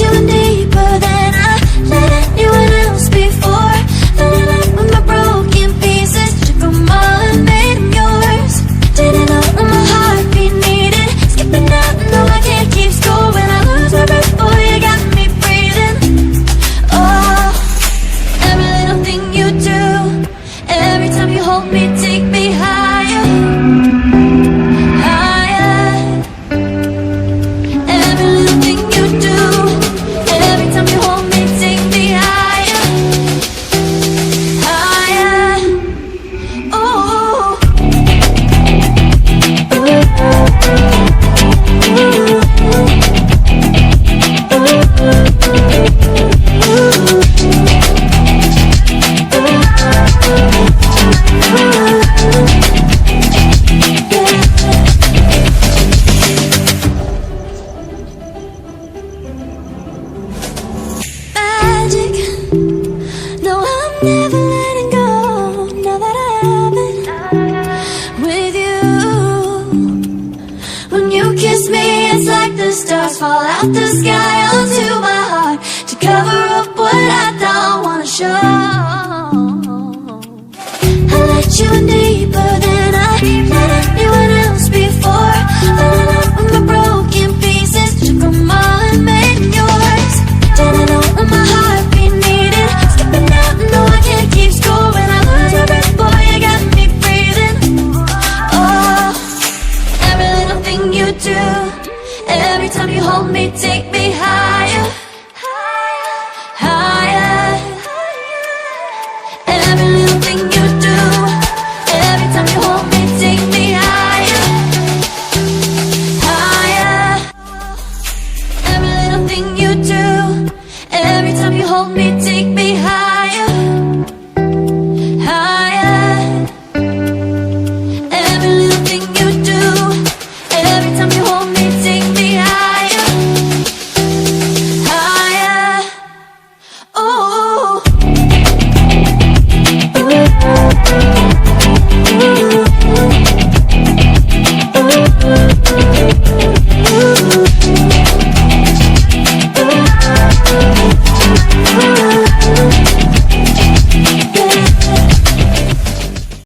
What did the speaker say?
you in deeper than I let anyone else before. Fell in love with my broken pieces, took them all and made them yours. Didn't know what my heartbeat needed, skipping out, no I can't keep score. When I lose my breath, boy, you got me breathing. Oh, every little thing you do, every time you hold me, take me higher, higher. Every little thing you do, every time you hold me, take me higher, higher. Oh, magic. No, I'm never letting go. Now that I have it with you. When you kiss me, it's like the stars fall out the sky onto my heart to cover up what I don't wanna show. I let you in deeper than I let anyone else before. Fell in love with my broken pieces, took them all and made them yours. Didn't know what my heartbeat needed, skipping out, no I can't keep score. When I lose my breath, boy, you got me breathing. Oh, every little thing you do, every time you hold me, take me higher, higher. Every little thing you do, every time you hold me, take me higher, higher. Every little thing you do, every time you hold me,